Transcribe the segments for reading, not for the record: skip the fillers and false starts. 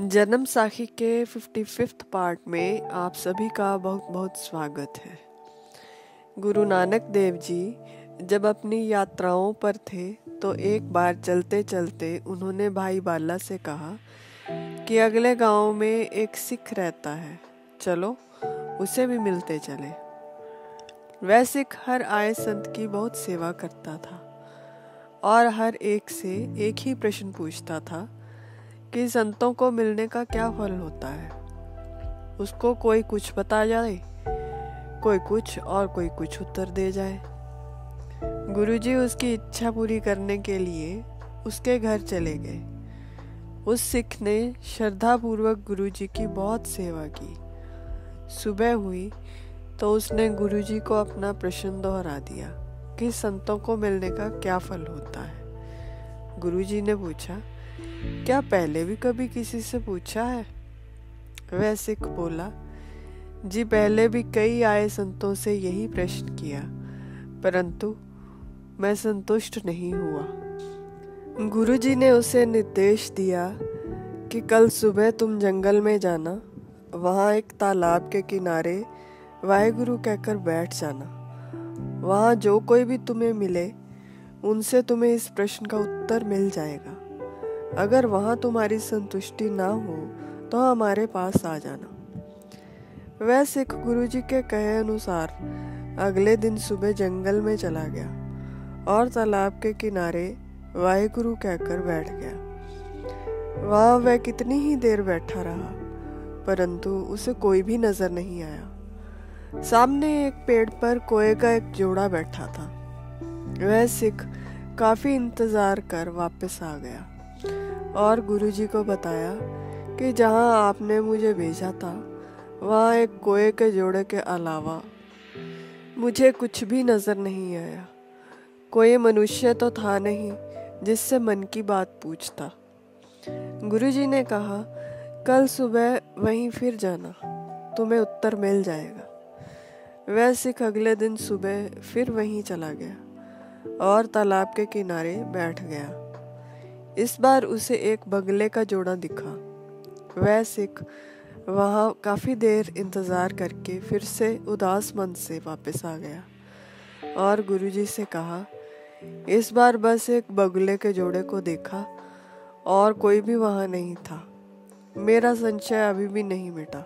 जन्म साखी के 55th पार्ट में आप सभी का बहुत बहुत स्वागत है। गुरु नानक देव जी जब अपनी यात्राओं पर थे तो एक बार चलते चलते उन्होंने भाई बाला से कहा कि अगले गांव में एक सिख रहता है, चलो उसे भी मिलते चले। वह सिख हर आए संत की बहुत सेवा करता था और हर एक से एक ही प्रश्न पूछता था कि संतों को मिलने का क्या फल होता है। उसको कोई कुछ बता जाए, कोई कुछ और कोई कुछ उत्तर दे जाए। गुरुजी उसकी इच्छा पूरी करने के लिए उसके घर चले गए। उस सिख ने श्रद्धापूर्वक गुरुजी की बहुत सेवा की। सुबह हुई तो उसने गुरुजी को अपना प्रश्न दोहरा दिया कि संतों को मिलने का क्या फल होता है। गुरुजी ने पूछा, क्या पहले भी कभी किसी से पूछा है? वह सिख बोला, जी पहले भी कई आए संतों से यही प्रश्न किया, परंतु मैं संतुष्ट नहीं हुआ। गुरुजी ने उसे निर्देश दिया कि कल सुबह तुम जंगल में जाना, वहाँ एक तालाब के किनारे वाहेगुरु कहकर बैठ जाना। वहाँ जो कोई भी तुम्हें मिले उनसे तुम्हें इस प्रश्न का उत्तर मिल जाएगा। अगर वहाँ तुम्हारी संतुष्टि ना हो तो हमारे पास आ जाना। वह सिख गुरुजी के कहे अनुसार अगले दिन सुबह जंगल में चला गया और तालाब के किनारे वाहेगुरु कहकर बैठ गया। वहाँ वह कितनी ही देर बैठा रहा, परंतु उसे कोई भी नजर नहीं आया। सामने एक पेड़ पर कोए का एक जोड़ा बैठा था। वह सिख काफी इंतजार कर वापस आ गया और गुरुजी को बताया कि जहाँ आपने मुझे भेजा था वहाँ एक कोए के जोड़े के अलावा मुझे कुछ भी नजर नहीं आया। कोई मनुष्य तो था नहीं जिससे मन की बात पूछता। गुरुजी ने कहा, कल सुबह वहीं फिर जाना, तुम्हें उत्तर मिल जाएगा। वह सिख अगले दिन सुबह फिर वहीं चला गया और तालाब के किनारे बैठ गया। इस बार उसे एक बगले का जोड़ा दिखा। वह सिख वहाँ काफी देर इंतजार करके फिर से उदास मन से वापस आ गया और गुरुजी से कहा, इस बार बस एक बगले के जोड़े को देखा और कोई भी वहाँ नहीं था। मेरा संशय अभी भी नहीं मिटा।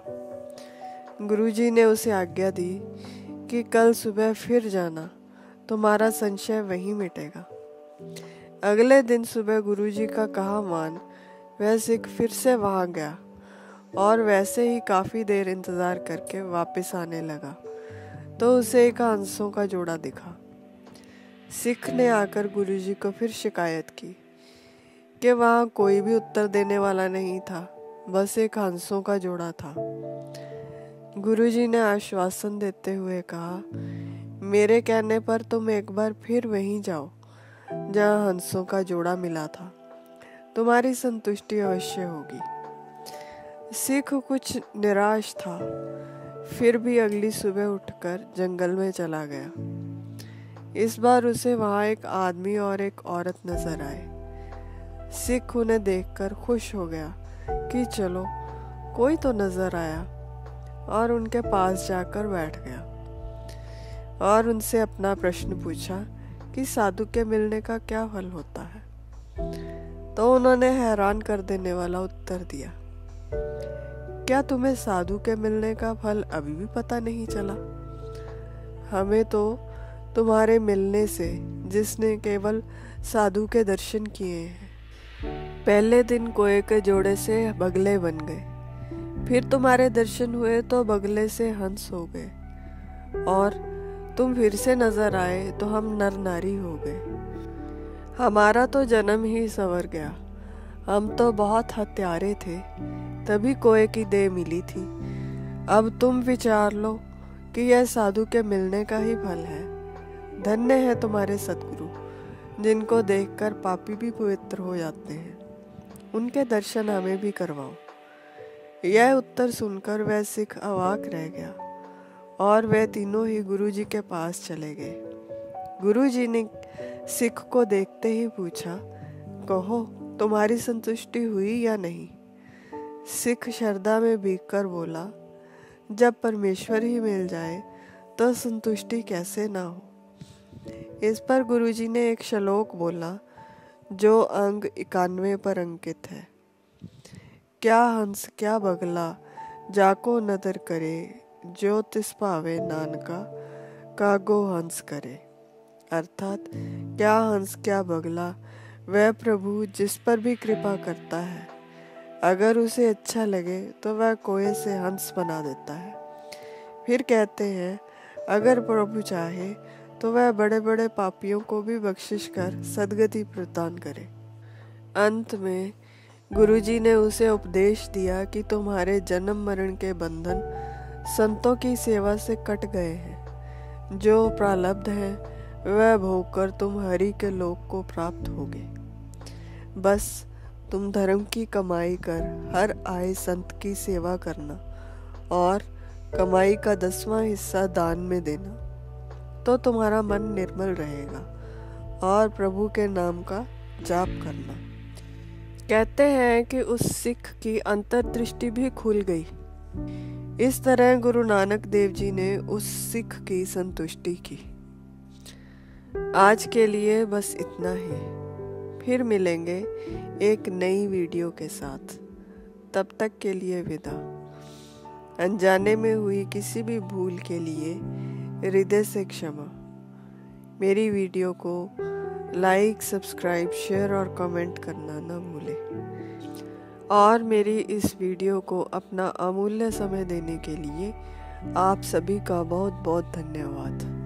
गुरुजी ने उसे आज्ञा दी कि कल सुबह फिर जाना, तुम्हारा संशय वहीं मिटेगा। अगले दिन सुबह गुरुजी का कहा मान वह सिख फिर से वहां गया और वैसे ही काफी देर इंतजार करके वापस आने लगा तो उसे एक हंसों का जोड़ा दिखा। सिख ने आकर गुरुजी को फिर शिकायत की कि वहां कोई भी उत्तर देने वाला नहीं था, बस एक हंसों का जोड़ा था। गुरुजी ने आश्वासन देते हुए कहा, मेरे कहने पर तुम एक बार फिर वहीं जाओ जहाँ हंसों का जोड़ा मिला था, तुम्हारी संतुष्टि अवश्य होगी। सिख कुछ निराश था, फिर भी अगली सुबह उठकर जंगल में चला गया। इस बार उसे वहाँ एक आदमी और एक औरत नजर आए। सिख उन्हें देखकर खुश हो गया कि चलो कोई तो नजर आया और उनके पास जाकर बैठ गया और उनसे अपना प्रश्न पूछा कि साधु के मिलने का क्या फल होता है। तो उन्होंने हैरान कर देने वाला उत्तर दिया, क्या तुम्हें साधु के मिलने का फल अभी भी पता नहीं चला? हमें तो तुम्हारे मिलने से, जिसने केवल साधु के दर्शन किए हैं, पहले दिन कोए के जोड़े से बगले बन गए, फिर तुम्हारे दर्शन हुए तो बगले से हंस हो गए और तुम फिर से नजर आए तो हम नर नारी हो गए। हमारा तो जन्म ही संवर गया। हम तो बहुत हत्यारे थे, तभी कोए की देह मिली थी। अब तुम विचार लो कि यह साधु के मिलने का ही फल है। धन्य है तुम्हारे सद्गुरु, जिनको देखकर पापी भी पवित्र हो जाते हैं। उनके दर्शन हमें भी करवाओ। यह उत्तर सुनकर वह सिख अवाक रह गया और वह तीनों ही गुरुजी के पास चले गए। गुरुजी ने सिख को देखते ही पूछा, कहो तुम्हारी संतुष्टि हुई या नहीं? सिख श्रद्धा में भीगकर बोला, जब परमेश्वर ही मिल जाए तो संतुष्टि कैसे ना हो। इस पर गुरुजी ने एक श्लोक बोला जो अंग 91 पर अंकित है। क्या हंस क्या बगला जाको नदर करे, जो तिस पावे नानका कागो हंस करे। अर्थात क्या हंस क्या बगला, वह प्रभु जिस पर भी कृपा करता है, अगर उसे अच्छा लगे तो वह कोए से हंस बना देता है। फिर कहते हैं, अगर प्रभु चाहे तो वह बड़े बड़े पापियों को भी बख्शिश कर सद्गति प्रदान करे। अंत में गुरुजी ने उसे उपदेश दिया कि तुम्हारे जन्म मरण के बंधन संतों की सेवा से कट गए हैं। जो प्रारब्ध है वह भोग कर तुम हरि के लोक को प्राप्त होगे। बस तुम धर्म की कमाई कर हर आए संत की सेवा करना और कमाई का 10वां हिस्सा दान में देना, तो तुम्हारा मन निर्मल रहेगा और प्रभु के नाम का जाप करना। कहते हैं कि उस सिख की अंतर्दृष्टि भी खुल गई। इस तरह गुरु नानक देव जी ने उस सिख की संतुष्टि की। आज के लिए बस इतना ही। फिर मिलेंगे एक नई वीडियो के साथ। तब तक के लिए विदा। अनजाने में हुई किसी भी भूल के लिए हृदय से क्षमा। मेरी वीडियो को लाइक, सब्सक्राइब, शेयर और कमेंट करना न भूलें। और मेरी इस वीडियो को अपना अमूल्य समय देने के लिए आप सभी का बहुत बहुत धन्यवाद।